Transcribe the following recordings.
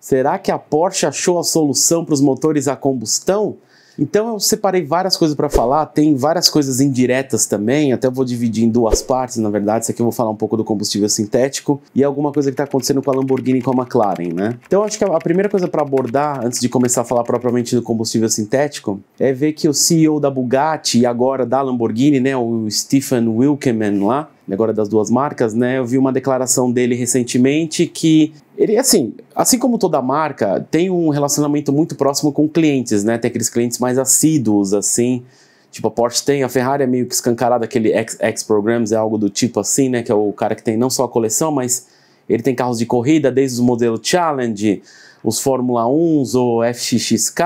Será que a Porsche achou a solução para os motores a combustão? Então eu separei várias coisas para falar, tem várias coisas indiretas também, até eu vou dividir em duas partes, na verdade. Isso aqui eu vou falar um pouco do combustível sintético e alguma coisa que está acontecendo com a Lamborghini e com a McLaren, né? Então acho que a primeira coisa para abordar, antes de começar a falar propriamente do combustível sintético, é ver que o CEO da Bugatti e agora da Lamborghini, né, o Stephen Wilkeman lá, agora das duas marcas, né, eu vi uma declaração dele recentemente que ele, assim como toda marca, tem um relacionamento muito próximo com clientes, né, tem aqueles clientes mais assíduos, assim, tipo a Porsche tem, a Ferrari é meio que escancarada, aquele X-Programs é algo do tipo assim, né, que é o cara que tem não só a coleção, mas ele tem carros de corrida, desde os modelos Challenge, os Fórmula 1s, o FXXK,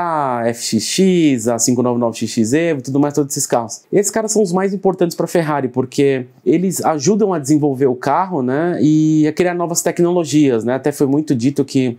FXX, a 599XX Evo, tudo mais, todos esses carros. Esses caras são os mais importantes para a Ferrari, porque eles ajudam a desenvolver o carro, né, e a criar novas tecnologias, né, até foi muito dito que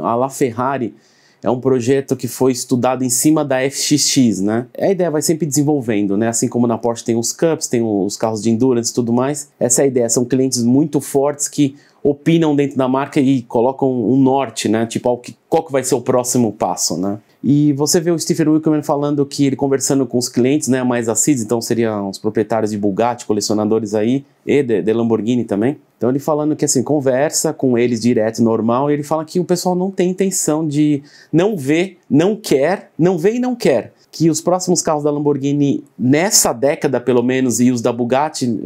a LaFerrari é um projeto que foi estudado em cima da FXX, né? A ideia vai sempre desenvolvendo, né? Assim como na Porsche tem os Cups, tem os carros de endurance e tudo mais. Essa é a ideia, são clientes muito fortes que opinam dentro da marca e colocam um norte, né? Tipo, qual que vai ser o próximo passo, né? E você vê o Stephen Wilkeman falando que ele conversando com os clientes, né, mais assíduos, então seriam os proprietários de Bugatti, colecionadores aí, e de Lamborghini também. Então ele falando que assim, conversa com eles direto, normal, e ele fala que o pessoal não tem intenção de, não vê e não quer que os próximos carros da Lamborghini, nessa década pelo menos, e os da Bugatti,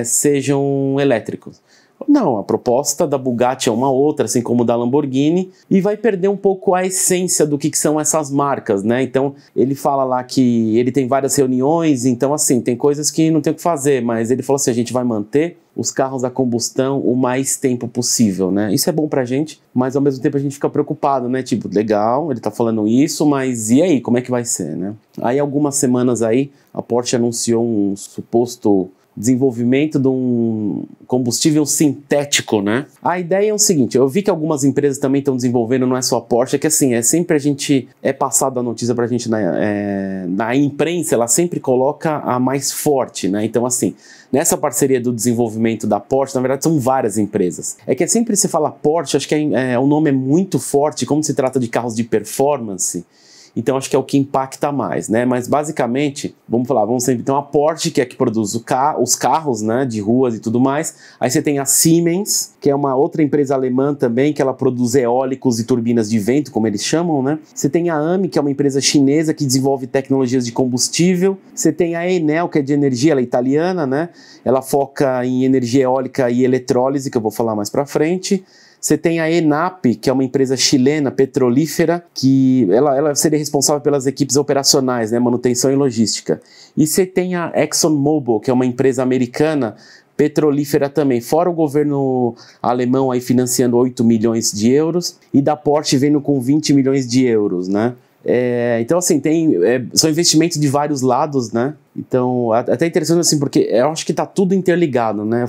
sejam elétricos. Não, a proposta da Bugatti é uma outra, assim como da Lamborghini, e vai perder um pouco a essência do que são essas marcas, né? Então, ele fala lá que ele tem várias reuniões, então, assim, tem coisas que não tem o que fazer, mas ele falou assim, a gente vai manter os carros a combustão o mais tempo possível, né? Isso é bom pra gente, mas ao mesmo tempo a gente fica preocupado, né? Tipo, legal, ele tá falando isso, mas e aí, como é que vai ser, né? Aí, algumas semanas aí, a Porsche anunciou um suposto desenvolvimento de um combustível sintético, né? A ideia é o seguinte, eu vi que algumas empresas também estão desenvolvendo, não é só a Porsche, é que assim, sempre a gente, passado a notícia pra gente na imprensa, ela sempre coloca a mais forte, né? Então assim, nessa parceria do desenvolvimento da Porsche, na verdade são várias empresas. É que sempre se fala Porsche, acho que o nome é muito forte, como se trata de carros de performance, então acho que é o que impacta mais, né? Mas basicamente, vamos sempre então a Porsche, que é a que produz os carros, né, de ruas e tudo mais. Aí você tem a Siemens, que é uma outra empresa alemã também, que ela produz eólicos e turbinas de vento, como eles chamam, né? Você tem a AMI, que é uma empresa chinesa que desenvolve tecnologias de combustível. Você tem a Enel, que é de energia, ela é italiana, né? Ela foca em energia eólica e eletrólise, que eu vou falar mais pra frente. Você tem a ENAP, que é uma empresa chilena petrolífera, que ela seria responsável pelas equipes operacionais, né, manutenção e logística. E você tem a ExxonMobil, que é uma empresa americana petrolífera também, fora o governo alemão aí financiando 8 milhões de euros, e da Porsche vindo com 20 milhões de euros, né? Então assim, são investimentos de vários lados, né? Então, até interessante assim, porque eu acho que tá tudo interligado, né? Eu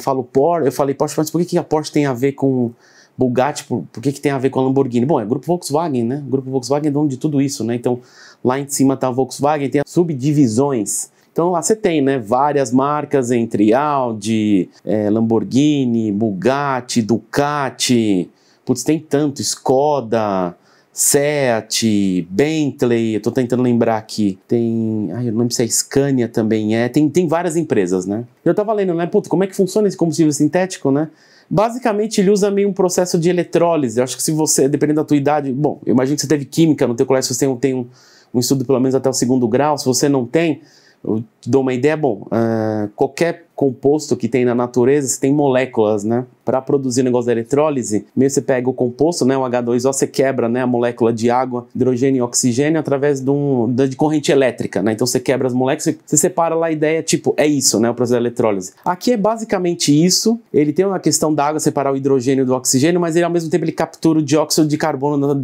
falei Porsche, mas por que a Porsche tem a ver com Bugatti, por que tem a ver com a Lamborghini? Bom, é o grupo Volkswagen, né? O grupo Volkswagen é dono de tudo isso, né? Então, lá em cima tá a Volkswagen, tem as subdivisões. Então, lá você tem, né, várias marcas entre Audi, Lamborghini, Bugatti, Ducati, putz, tem tanto, Skoda, Seat, Bentley, eu tô tentando lembrar aqui, eu não lembro se a Scania também tem várias empresas, né? Eu tava lendo, né, putz, como é que funciona esse combustível sintético, né? Basicamente, ele usa meio um processo de eletrólise. Eu acho que se você, dependendo da tua idade... Bom, eu imagino que você teve química no teu colégio, se você tem um estudo pelo menos até o 2º grau. Se você não tem, eu te dou uma ideia. Bom, qualquer composto que tem na natureza, você tem moléculas, né? Para produzir o negócio da eletrólise, meio você pega o composto, né, o H2O, você quebra, né, a molécula de água, hidrogênio e oxigênio através de corrente elétrica, né? Então você quebra as moléculas, você separa lá a ideia, tipo, é isso, né, o processo da eletrólise. Aqui é basicamente isso, ele tem uma questão da água separar o hidrogênio do oxigênio, mas ele ao mesmo tempo ele captura o dióxido de carbono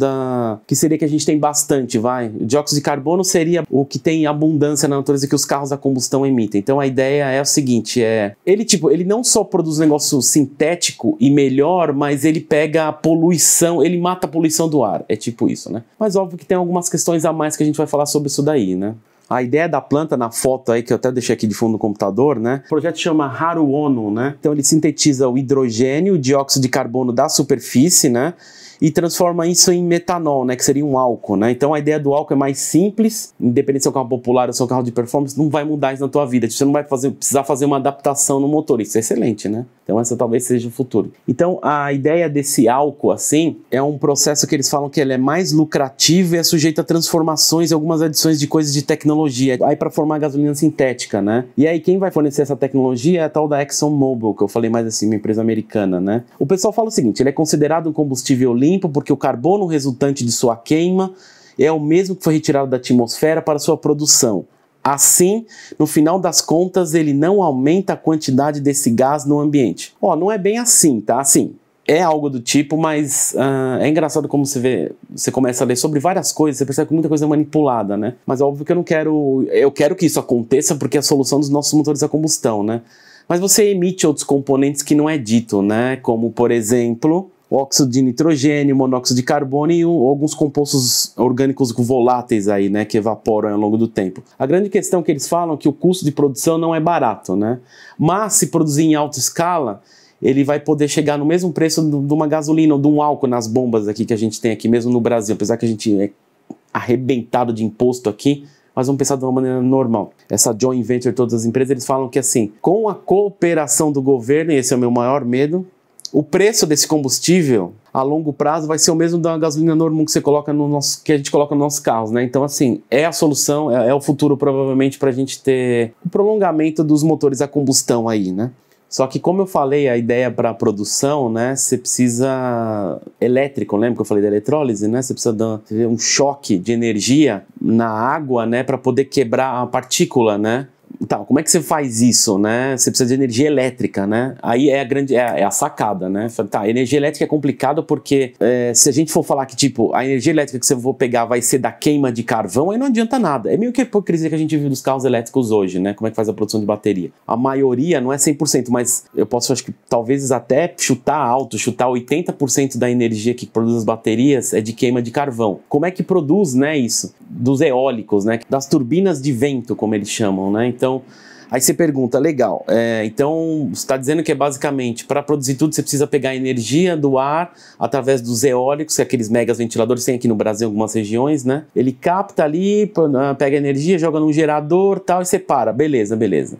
que seria que a gente tem bastante, vai. O dióxido de carbono seria o que tem abundância na natureza que os carros a combustão emitem. Então a ideia é o seguinte, ele não só produz um negócio sintético e melhor, mas ele pega a poluição, ele mata a poluição do ar. É tipo isso, né? Mas óbvio que tem algumas questões a mais que a gente vai falar sobre isso daí, né? A ideia da planta, na foto aí, que eu até deixei aqui de fundo no computador, né? O projeto chama Haru Ono, né? Então ele sintetiza o hidrogênio, o dióxido de carbono da superfície, né? E transforma isso em metanol, né? Que seria um álcool, né? Então a ideia do álcool é mais simples, independente se é um carro popular ou se é um carro de performance, não vai mudar isso na tua vida. Você não vai precisar fazer uma adaptação no motor. Isso é excelente, né? Então essa talvez seja o futuro. Então a ideia desse álcool, assim, é um processo que eles falam que ele é mais lucrativo e é sujeito a transformações e algumas adições de coisas de tecnologia. Aí para formar gasolina sintética, né? E aí quem vai fornecer essa tecnologia é a tal da ExxonMobil, que eu falei mais assim, uma empresa americana, né? O pessoal fala o seguinte, ele é considerado um combustível limpo porque o carbono resultante de sua queima é o mesmo que foi retirado da atmosfera para sua produção. Assim, no final das contas, ele não aumenta a quantidade desse gás no ambiente. Ó, não é bem assim, tá? Assim, é algo do tipo, mas é engraçado como você vê, você começa a ler sobre várias coisas, você percebe que muita coisa é manipulada, né? Mas é óbvio que eu quero que isso aconteça porque é a solução dos nossos motores a combustão, né? Mas você emite outros componentes que não é dito, né? Como, por exemplo, óxido de nitrogênio, monóxido de carbono e alguns compostos orgânicos voláteis aí, né, que evaporam ao longo do tempo. A grande questão é que eles falam que o custo de produção não é barato, né? Mas se produzir em alta escala, ele vai poder chegar no mesmo preço de uma gasolina ou de um álcool nas bombas aqui que a gente tem aqui mesmo no Brasil, apesar que a gente é arrebentado de imposto aqui, mas vamos pensar de uma maneira normal. Essa joint venture, todas as empresas, eles falam que assim, com a cooperação do governo, e esse é o meu maior medo, o preço desse combustível a longo prazo vai ser o mesmo da gasolina normal que você coloca que a gente coloca nos nossos carros, né? Então, assim, é a solução, é o futuro provavelmente para a gente ter o prolongamento dos motores a combustão aí, né? Só que, como eu falei, a ideia para a produção, né? Você precisa elétrico, lembra que eu falei da eletrólise, né? Você precisa dar um choque de energia na água, né? Para poder quebrar a partícula, né? Tá, como é que você faz isso, né? Você precisa de energia elétrica, né? Aí é a sacada, né? Tá, energia elétrica é complicado porque se a gente for falar que, tipo, a energia elétrica que você for pegar vai ser da queima de carvão, aí não adianta nada. É meio que a hipocrisia que a gente vive dos carros elétricos hoje, né? Como é que faz a produção de bateria? A maioria não é 100%, mas eu posso, acho que, talvez até chutar 80% da energia que produz as baterias é de queima de carvão. Como é que produz, né, isso? Dos eólicos, né? Das turbinas de vento, como eles chamam, né? Então, aí você pergunta, legal, então você está dizendo que é basicamente, para produzir tudo, você precisa pegar a energia do ar através dos eólicos, que é aqueles megas ventiladores, tem aqui no Brasil em algumas regiões, né? Ele capta ali, pega a energia, joga num gerador, tal, e separa, beleza.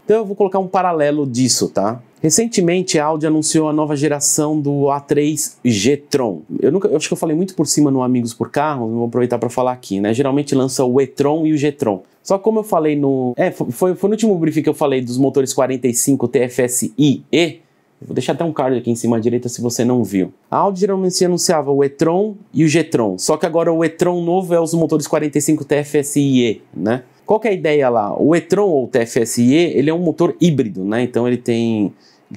Então eu vou colocar um paralelo disso, tá? Recentemente a Audi anunciou a nova geração do A3 g-tron. Eu acho que eu falei muito por cima no Amigos por Carros, vou aproveitar para falar aqui, né? Geralmente lança o e-tron e o g-tron. Só que como eu falei foi no último briefing que eu falei dos motores 45 TFSI E, vou deixar até um card aqui em cima à direita se você não viu. A Audi geralmente anunciava o e-tron e o g-tron, só que agora o e-tron novo é os motores 45 TFSI-E, né? Qual que é a ideia lá? O e-tron ou TFSI-E, ele é um motor híbrido, né? Então ele tem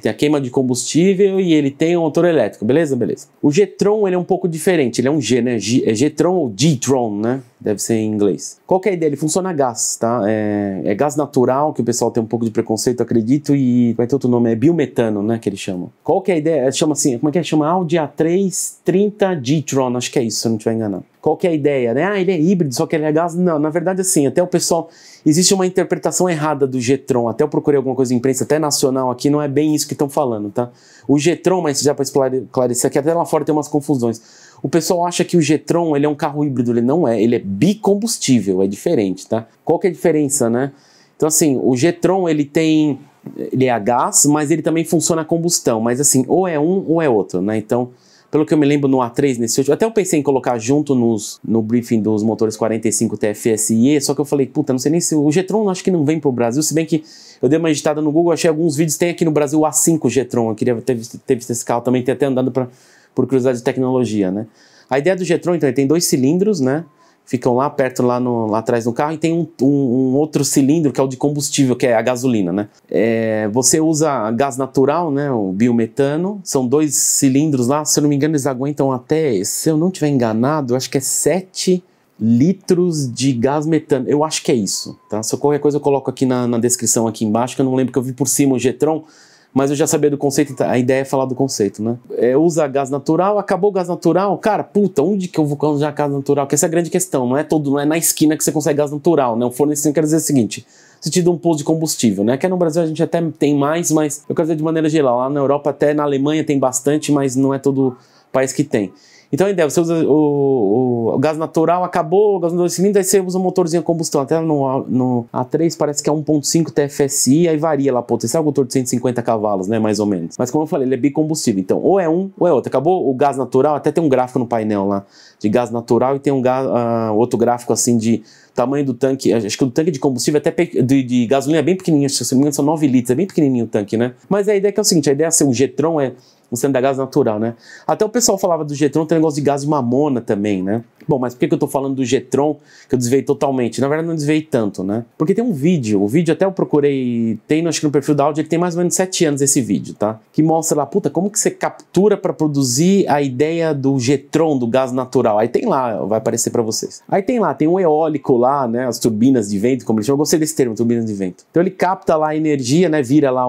a queima de combustível e ele tem um motor elétrico, beleza? O g-tron, ele é um pouco diferente, ele é um G, né? É g-tron ou g-tron, né? Deve ser em inglês. Qual que é a ideia? Ele funciona a gás, tá? É gás natural, que o pessoal tem um pouco de preconceito, acredito, e vai ter outro nome, é biometano, né, que eles chamam. Qual que é a ideia? Chama assim, como é que chama? Audi A3 30 g-tron, acho que é isso, se eu não estiver enganado. Qual que é a ideia, né? Ah, ele é híbrido, só que ele é gás? Não, na verdade, assim, até o pessoal... Existe uma interpretação errada do g-tron, até eu procurei alguma coisa em imprensa, até nacional aqui, não é bem isso que estão falando, tá? O g-tron, mas já para esclarecer aqui, até lá fora tem umas confusões. O pessoal acha que o g-tron, ele é um carro híbrido, ele não é, ele é bicombustível, é diferente, tá? Qual que é a diferença, né? Então, assim, o g-tron, ele é a gás, mas ele também funciona a combustão, mas assim, ou é um ou é outro, né? Então, pelo que eu me lembro no A3, nesse último, até eu pensei em colocar junto no briefing dos motores 45 TFSI, só que eu falei, puta, não sei nem se o g-tron acho que não vem pro Brasil, se bem que eu dei uma digitada no Google, achei alguns vídeos, tem aqui no Brasil o A5 g-tron, eu queria ter visto esse carro também, ter até andado por curiosidade de tecnologia, né? A ideia do g-tron, então, ele tem 2 cilindros, né? Ficam lá perto, lá atrás do carro, e tem um outro cilindro que é o de combustível, que é a gasolina, né? Você usa gás natural, né? O biometano, são 2 cilindros lá, se eu não me engano eles aguentam até, se eu não estiver enganado, acho que é 7 litros de gás metano, eu acho que é isso, tá? Se qualquer coisa eu coloco aqui na descrição aqui embaixo, que eu não lembro, que eu vi por cima o g-tron, mas eu já sabia do conceito, a ideia é falar do conceito, né? Usa gás natural, acabou o gás natural, cara, puta, onde que eu vou usar gás natural? Porque essa é a grande questão, não é na esquina que você consegue gás natural, né? O fornecimento quer dizer o seguinte, você te dá um posto de combustível, né? Aqui no Brasil a gente até tem mais, mas eu quero dizer de maneira geral, lá na Europa até na Alemanha tem bastante, mas não é todo país que tem. Então a ideia, você usa o gás natural, acabou o gás natural cilindro, aí você usa um motorzinho a combustão. Até no A3 parece que é 1.5 TFSI, aí varia lá, potência, é um motor de 150 cavalos, né, mais ou menos. Mas como eu falei, ele é bicombustível, então ou é um ou é outro. Acabou o gás natural, até tem um gráfico no painel lá, de gás natural, e tem outro gráfico assim de tamanho do tanque, acho que o tanque de combustível até de gasolina é bem pequenininho, se não me engano são 9 litros, é bem pequenininho o tanque, né? Mas a ideia é o seguinte, a ideia é ser o Getron um sistema da gás natural, né? Até o pessoal falava do Getron, tem um negócio de gás de mamona também, né? Bom, mas por que eu tô falando do Getron, que eu desviei totalmente? Na verdade, não desviei tanto, né? Porque tem um vídeo, o vídeo até eu procurei, acho que no perfil da Audi, ele tem mais ou menos 7 anos esse vídeo, tá? Que mostra lá, puta, como que você captura para produzir a ideia do Getron, do gás natural. Aí tem lá, vai aparecer para vocês. Aí tem lá, tem um eólico lá, né? As turbinas de vento, como eles chamam, eu gostei desse termo, turbinas de vento. Então ele capta lá a energia, né? Vira lá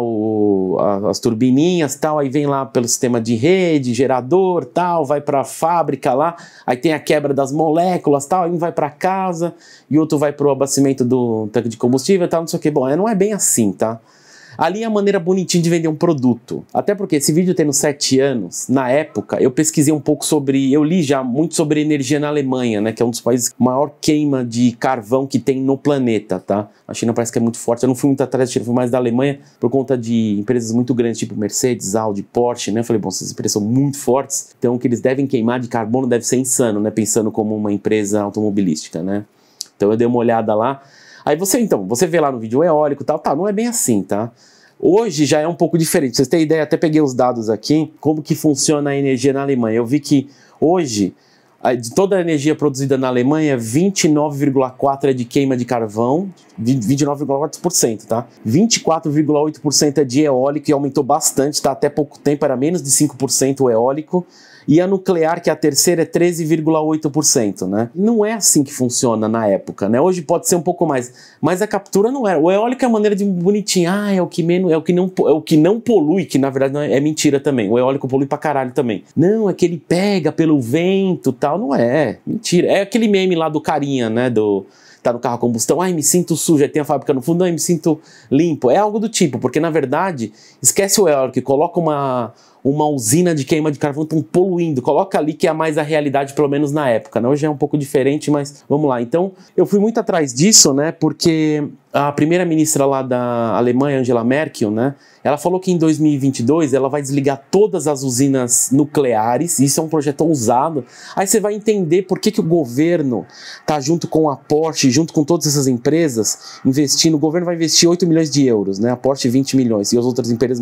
as turbininhas e tal, aí vem lá pelo sistema de rede, gerador, tal, vai para a fábrica lá, aí tem a quebra das moléculas, tal, aí um vai para casa e outro vai para o abastecimento do tanque de combustível, tal, não sei o que. Bom, não é bem assim, tá? Ali é a maneira bonitinha de vender um produto. Até porque esse vídeo tendo 7 anos, na época, eu pesquisei um pouco eu li já muito sobre energia na Alemanha, né, que é um dos países com maior queima de carvão que tem no planeta, tá? A China parece que é muito forte, eu não fui muito atrás da China, fui mais da Alemanha por conta de empresas muito grandes, tipo Mercedes, Audi, Porsche, né? Eu falei, bom, essas empresas são muito fortes, então o que eles devem queimar de carbono deve ser insano, né, pensando como uma empresa automobilística, né? Então eu dei uma olhada lá. Aí você vê lá no vídeo eólico e tal, tá, não é bem assim, tá? Hoje já é um pouco diferente, pra vocês terem ideia, até peguei os dados aqui, como que funciona a energia na Alemanha. Eu vi que hoje, de toda a energia produzida na Alemanha, 29,4% é de queima de carvão, 29,4%, tá? 24,8% é de eólico, e aumentou bastante, tá? Até pouco tempo era menos de 5% o eólico. E a nuclear, que é a terceira, é 13,8%, né? Não é assim que funciona na época, né? Hoje pode ser um pouco mais, mas a captura não era. O eólico é a maneira de bonitinho, é o que menos, é o que não polui, que na verdade não é mentira também. O eólico polui pra caralho também. Não, é que ele pega pelo vento, tal, não é. Mentira. É aquele meme lá do carinha, né, tá no carro a combustão, me sinto sujo, aí tem a fábrica no fundo, me sinto limpo. É algo do tipo, porque na verdade, esquece o eólico e coloca uma usina de queima de carvão, estão poluindo, coloca ali que é mais a realidade, pelo menos na época, né? Hoje é um pouco diferente, mas vamos lá. Então, eu fui muito atrás disso, né, porque a primeira-ministra lá da Alemanha, Angela Merkel, né, ela falou que em 2022 ela vai desligar todas as usinas nucleares, isso é um projeto ousado. Aí você vai entender por que o governo tá junto com a Porsche, junto com todas essas empresas, investindo, o governo vai investir 8 milhões de euros, né, a Porsche 20 milhões, e as outras empresas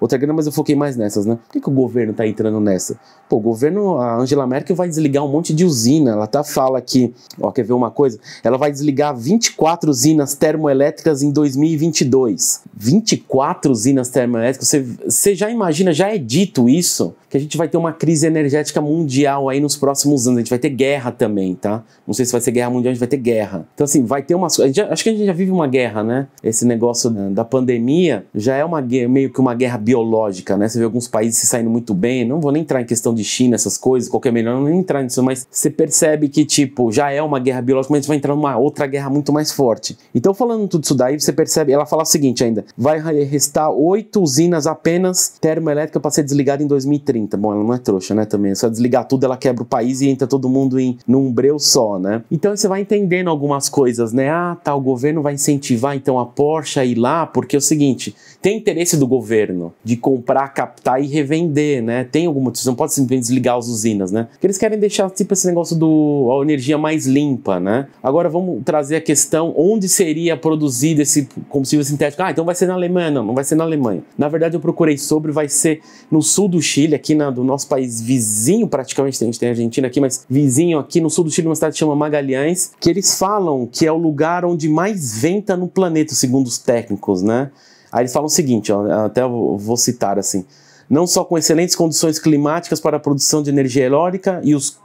outra grana, mas eu foquei mais nessas, né? Por que o governo tá entrando nessa? Pô, o governo, a Angela Merkel vai desligar um monte de usina, ela até fala que, quer ver uma coisa? Ela vai desligar 24 usinas termoelétricas em 2022. 24 usinas termoelétricas, você já imagina, já é dito isso, que a gente vai ter uma crise energética mundial aí nos próximos anos, a gente vai ter guerra também, tá? Não sei se vai ser guerra mundial, a gente vai ter guerra. Então assim, vai ter acho que a gente já vive uma guerra, né? Esse negócio da pandemia já é meio que uma guerra biológica, né? Você vê alguns países se saindo muito bem, não vou nem entrar em questão de China, essas coisas, qualquer melhor, não vou nem entrar nisso, mas você percebe que, tipo, já é uma guerra biológica, mas a gente vai entrar numa outra guerra muito mais forte. Então, falando tudo isso daí, você percebe, ela fala o seguinte ainda, vai restar 8 usinas apenas termoelétricas para ser desligada em 2030. Bom, ela não é trouxa, né, também, só desligar tudo, ela quebra o país e entra todo mundo num breu só, né? Então, você vai entendendo algumas coisas, né? O governo vai incentivar, então, a Porsche a ir lá, porque é o seguinte, tem interesse do governo de comprar, captar e revender, né? Tem alguma motivo, você não pode simplesmente desligar as usinas, né? Porque eles querem deixar, tipo, esse negócio a energia mais limpa, né? Agora vamos trazer a questão, onde seria produzido esse combustível sintético? Então vai ser na Alemanha. Não vai ser na Alemanha. Na verdade, eu procurei vai ser no sul do Chile, aqui do nosso país vizinho, praticamente, a gente tem a Argentina aqui, mas vizinho aqui no sul do Chile, uma cidade que chama Magalhães, que eles falam que é o lugar onde mais venta no planeta, segundo os técnicos, né? Aí eles falam o seguinte, até eu vou citar assim, não só com excelentes condições climáticas para a produção de energia eólica e os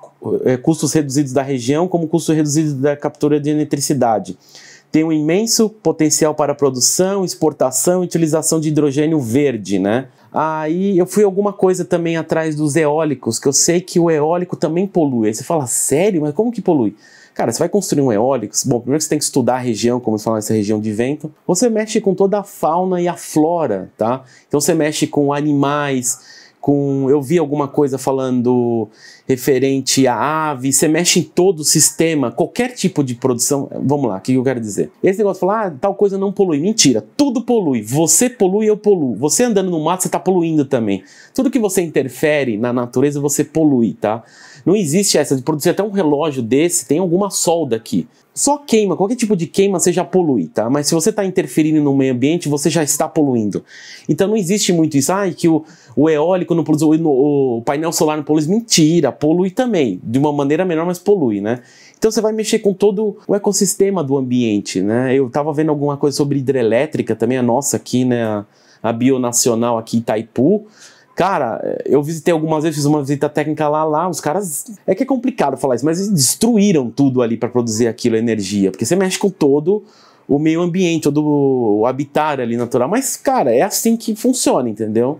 custos reduzidos da região, como custos reduzidos da captura de eletricidade. tem um imenso potencial para produção, exportação e utilização de hidrogênio verde, né? Aí eu fui alguma coisa também atrás dos eólicos, que eu sei que o eólico também polui. Aí você fala, sério? Mas como que polui? Cara, você vai construir um eólico, bom, primeiro você tem que estudar a região, como eles falam, essa região de vento. Você mexe com toda a fauna e a flora, tá? Então você mexe com animais, eu vi alguma coisa falando referente a aves, você mexe em todo o sistema, qualquer tipo de produção. Vamos lá, o que eu quero dizer? Esse negócio de falar, tal coisa não polui. Mentira, tudo polui. Você polui, eu poluo. Você andando no mato, você está poluindo também. Tudo que você interfere na natureza, você polui, tá? Não existe essa de produzir até um relógio desse, tem alguma solda aqui. Só queima, qualquer tipo de queima você já polui, tá? Mas se você está interferindo no meio ambiente, você já está poluindo. Então não existe muito isso, que o eólico não produz, o painel solar não polui. Mentira, polui também, de uma maneira menor, mas polui, né? Então você vai mexer com todo o ecossistema do ambiente, né? Eu estava vendo alguma coisa sobre hidrelétrica também, a nossa aqui, né? A Bionacional aqui em Itaipu. Cara, eu visitei algumas vezes, fiz uma visita técnica lá, os caras... É que é complicado falar isso, mas eles destruíram tudo ali para produzir aquilo, energia, porque você mexe com todo o meio ambiente, todo o habitat ali natural, mas, cara, é assim que funciona, entendeu?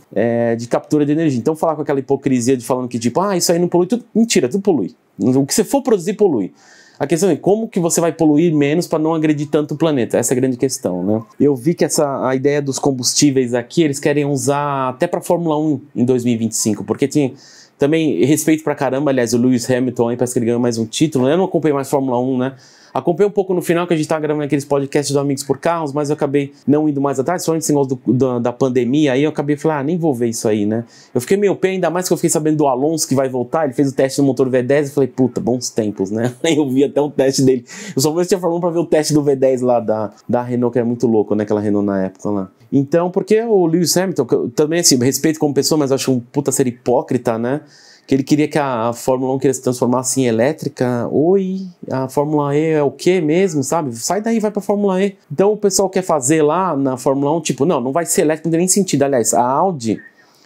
De captura de energia. Então falar com aquela hipocrisia de falando que tipo, isso aí não polui, tudo, mentira, tudo polui. O que você for produzir, polui. A questão é como que você vai poluir menos para não agredir tanto o planeta. Essa é a grande questão, né? Eu vi que a ideia dos combustíveis aqui, eles querem usar até para Fórmula 1 em 2025, porque tinha também respeito pra caramba, aliás, o Lewis Hamilton aí parece que ele ganhou mais um título, né? Eu não acompanhei mais Fórmula 1, né? Acompanhei um pouco no final, que a gente tava gravando aqueles podcasts do Amigos por Carros, mas eu acabei não indo mais atrás, só esse negócio da pandemia, aí eu acabei falando, nem vou ver isso aí, né? Eu fiquei meio pé, ainda mais que eu fiquei sabendo do Alonso que vai voltar, ele fez o teste do motor V10 e falei, puta, bons tempos, né? Aí eu vi até o teste dele. Eu só tinha Fórmula 1 pra ver o teste do V10 lá da Renault, que era muito louco, né? Aquela Renault na época lá. Então, porque o Lewis Hamilton, também assim, respeito como pessoa, mas eu acho um puta ser hipócrita, né? Que ele queria que a Fórmula 1 queria se transformasse em elétrica. Oi, a Fórmula E é o quê mesmo, sabe? Sai daí, vai pra Fórmula E. Então o pessoal quer fazer lá na Fórmula 1, tipo, não vai ser elétrica, não tem nem sentido. Aliás, a Audi,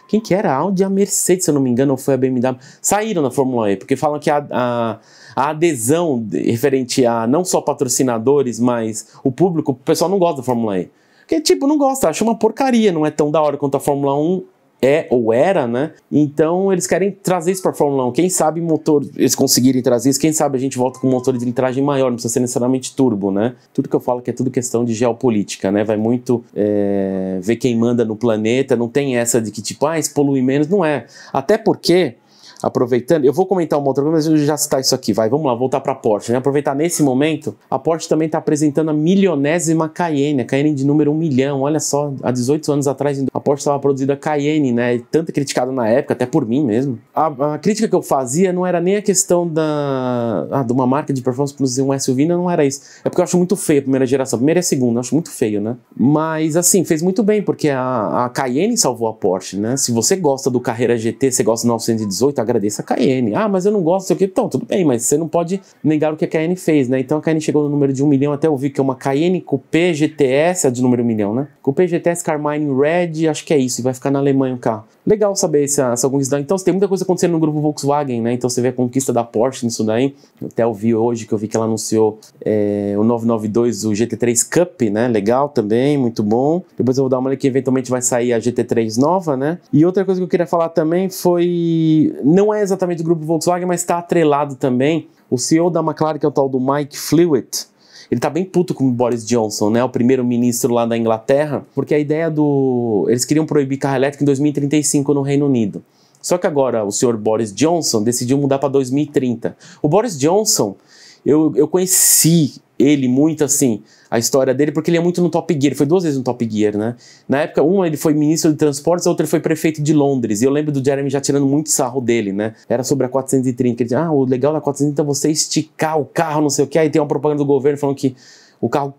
quem que era? A Audi e a Mercedes, se eu não me engano, ou foi a BMW, saíram na Fórmula E, porque falam que a adesão referente a não só patrocinadores, mas o público, o pessoal não gosta da Fórmula E. Porque, tipo, não gosta, acha uma porcaria, não é tão da hora quanto a Fórmula 1 ou era, né? Então eles querem trazer isso para a Fórmula 1. Quem sabe eles conseguirem trazer isso, quem sabe a gente volta com um motor de litragem maior, não precisa ser necessariamente turbo, né? Tudo que eu falo que é tudo questão de geopolítica, né? Vai muito ver quem manda no planeta, não tem essa de que tipo, isso polui menos, não é. Até porque, aproveitando, eu vou comentar uma outra coisa, mas eu já citar isso aqui, vamos lá, voltar para a Porsche, né? Aproveitar nesse momento, a Porsche também está apresentando a milionésima Cayenne, a Cayenne de número 1 milhão, olha só, há 18 anos atrás a Porsche estava produzindo a Cayenne, né? Tanto criticada na época, até por mim mesmo. A crítica que eu fazia não era nem a questão de uma marca de performance produzir um SUV, não era isso. É porque eu acho muito feio a primeira geração, a primeira e a segunda, eu acho muito feio, né? Mas assim, fez muito bem, porque a Cayenne salvou a Porsche, né? Se você gosta do Carrera GT, você gosta do 918, agradeça a Cayenne. Mas eu não gosto disso aqui. Então, tudo bem, mas você não pode negar o que a Cayenne fez, né? Então a Cayenne chegou no número de 1 milhão, até eu vi que é uma Cayenne Coupé GTS, a de número 1 milhão, né? Coupé GTS Carmine Red, acho que é isso, e vai ficar na Alemanha o carro. Legal saber essa conquista. Então, tem muita coisa acontecendo no grupo Volkswagen, né? Então você vê a conquista da Porsche nisso daí. Eu até ouvi hoje que eu vi que ela anunciou o 992, o GT3 Cup, né? Legal também, muito bom. Depois eu vou dar uma olhada que eventualmente vai sair a GT3 nova, né? E outra coisa que eu queria falar também foi... Não é exatamente do grupo Volkswagen, mas está atrelado também. O CEO da McLaren, que é o tal do Mike Flewitt, ele tá bem puto com o Boris Johnson, né, o primeiro-ministro lá da Inglaterra, porque a ideia eles queriam proibir carro elétrico em 2035 no Reino Unido. Só que agora o senhor Boris Johnson decidiu mudar para 2030. O Boris Johnson, eu conheci ele muito assim, a história dele, porque ele é muito no Top Gear, ele foi 2 vezes no Top Gear, né? Na época, ele foi ministro de transportes, a outra ele foi prefeito de Londres, e eu lembro do Jeremy já tirando muito sarro dele, né? Era sobre a 430, que ele dizia, o legal da 430 é você esticar o carro, não sei o que, aí tem uma propaganda do governo falando que o carro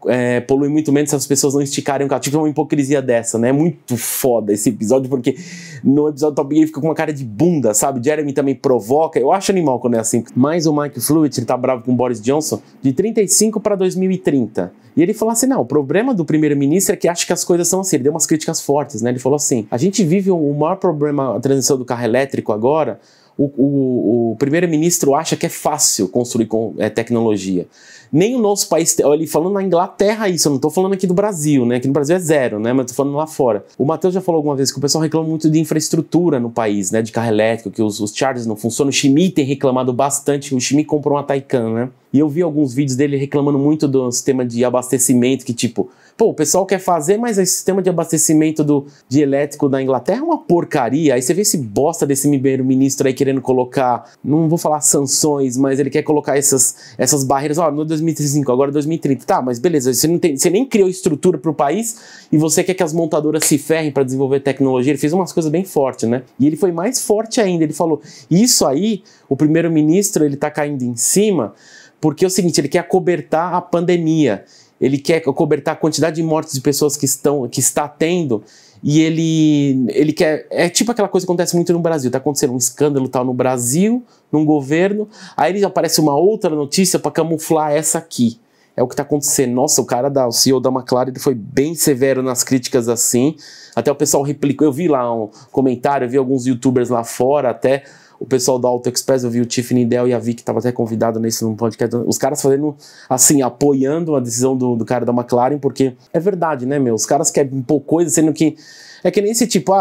polui muito menos se as pessoas não esticarem o carro. Tipo uma hipocrisia dessa, né? É muito foda esse episódio, porque no episódio do Top Gear ele fica com uma cara de bunda, sabe? Jeremy também provoca. Eu acho animal quando é assim. Mas o Mike Flewitt, ele tá bravo com o Boris Johnson de 35 para 2030. E ele falou assim, não, o problema do primeiro-ministro é que acha que as coisas são assim. Ele deu umas críticas fortes, né? Ele falou assim, a gente vive o maior problema, a transição do carro elétrico agora, o primeiro-ministro acha que é fácil construir tecnologia. Nem o nosso país, ele falando na Inglaterra isso, eu não estou falando aqui do Brasil, né? Aqui no Brasil é zero, né? Mas estou falando lá fora. O Matheus já falou alguma vez que o pessoal reclama muito de infraestrutura no país, né? De carro elétrico, que os chargers não funcionam. O Ximi tem reclamado bastante, o Ximi comprou uma Taycan, né? E eu vi alguns vídeos dele reclamando muito do sistema de abastecimento, que tipo, pô, o pessoal quer fazer, mas o sistema de abastecimento de elétrico da Inglaterra é uma porcaria. Aí você vê esse bosta desse primeiro-ministro aí querendo colocar, não vou falar sanções, mas ele quer colocar essas barreiras, ó, no 2035, agora 2030. Tá, mas beleza, você nem criou estrutura para o país e você quer que as montadoras se ferrem para desenvolver tecnologia. Ele fez umas coisas bem fortes, né? E ele foi mais forte ainda, ele falou, isso aí, o primeiro-ministro, ele tá caindo em cima, porque é o seguinte, ele quer acobertar a pandemia, ele quer acobertar a quantidade de mortes de pessoas que está tendo, e ele quer, é tipo aquela coisa que acontece muito no Brasil, tá acontecendo um escândalo tal no Brasil, num governo, aí ele aparece uma outra notícia para camuflar essa aqui. É o que tá acontecendo. Nossa, o CEO da McLaren, ele foi bem severo nas críticas assim, até o pessoal replicou, eu vi lá um comentário, eu vi alguns youtubers lá fora, até o pessoal da Auto Express, eu vi o Tiffany Dell e a Vicky, que estava até convidado nesse podcast, os caras fazendo, assim, apoiando a decisão do cara da McLaren, porque é verdade, né, meu? Os caras querem impor coisa, sendo que é que nem esse tipo,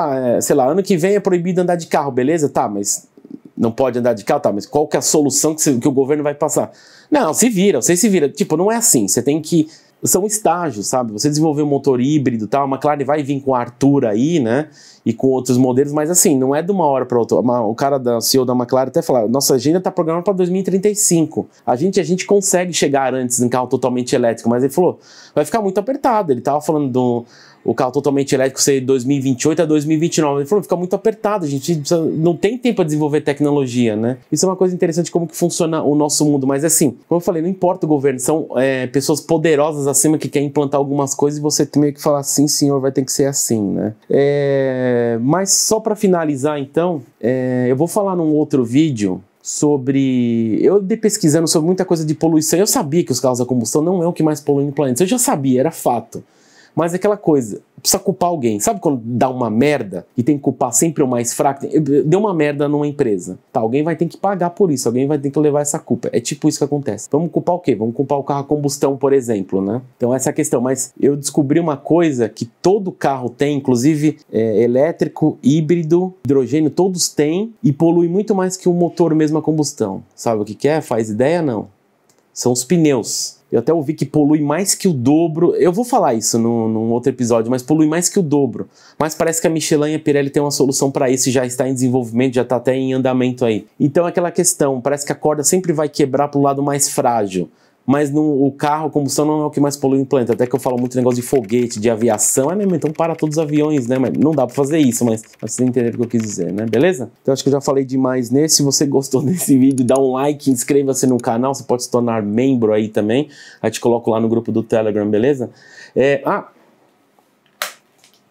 sei lá, ano que vem é proibido andar de carro, beleza? Tá, mas não pode andar de carro, tá, mas qual que é a solução que o governo vai passar? Não, se vira. Tipo, não é assim, você tem que... São estágios, sabe? Você desenvolveu um motor híbrido e tal, a McLaren vai vir com o Arthur aí, né? E com outros modelos, mas assim, não é de uma hora para outra. O cara da CEO da McLaren até falou, nossa agenda está programada para 2035. A gente consegue chegar antes em carro totalmente elétrico, mas ele falou, vai ficar muito apertado. Ele estava falando o carro totalmente elétrico ser 2028 a 2029. Ele falou, fica muito apertado, a gente não tem tempo para desenvolver tecnologia, né? Isso é uma coisa interessante como que funciona o nosso mundo, mas assim, como eu falei, não importa o governo, são pessoas poderosas acima que querem implantar algumas coisas e você tem meio que falar, sim senhor, vai ter que ser assim, né? Mas só para finalizar então, eu vou falar num outro vídeo sobre... Eu andei pesquisando sobre muita coisa de poluição, eu sabia que os carros a combustão não é o que mais polui no planeta, eu já sabia, era fato. Mas é aquela coisa, precisa culpar alguém. Sabe quando dá uma merda e tem que culpar sempre o mais fraco? Deu uma merda numa empresa. Tá, alguém vai ter que pagar por isso, alguém vai ter que levar essa culpa. É tipo isso que acontece. Vamos culpar o quê? Vamos culpar o carro a combustão, por exemplo, né? Então essa é a questão. Mas eu descobri uma coisa que todo carro tem, inclusive elétrico, híbrido, hidrogênio, todos têm e polui muito mais que o motor mesmo a combustão. Sabe o que é? Faz ideia? Não. São os pneus. Eu até ouvi que polui mais que o dobro. Eu vou falar isso num outro episódio, mas polui mais que o dobro. Mas parece que a Michelin e a Pirelli tem uma solução para isso e já está em desenvolvimento, já está até em andamento aí. Então é aquela questão, parece que a corda sempre vai quebrar para o lado mais frágil. Mas o carro, a combustão não é o que mais polui no planeta. Até que eu falo muito negócio de foguete, de aviação. Mesmo, então para todos os aviões, né? Mas não dá para fazer isso, mas vocês entenderam o que eu quis dizer, né? Beleza? Então acho que eu já falei demais nesse. Se você gostou desse vídeo, dá um like, inscreva-se no canal. Você pode se tornar membro aí também. Aí te coloco lá no grupo do Telegram, beleza?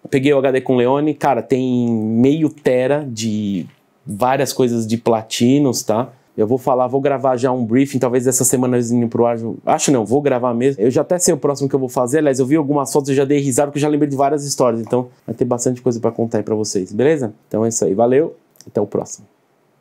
Peguei o HD com Leone. Cara, tem meio tera de várias coisas de platinos, tá? Eu vou gravar já um briefing, talvez essa semana indo pro ar. Acho não, vou gravar mesmo. Eu já até sei o próximo que eu vou fazer. Aliás, eu vi algumas fotos e já dei risada porque eu já lembrei de várias histórias. Então vai ter bastante coisa pra contar aí pra vocês, beleza? Então é isso aí, valeu, até o próximo.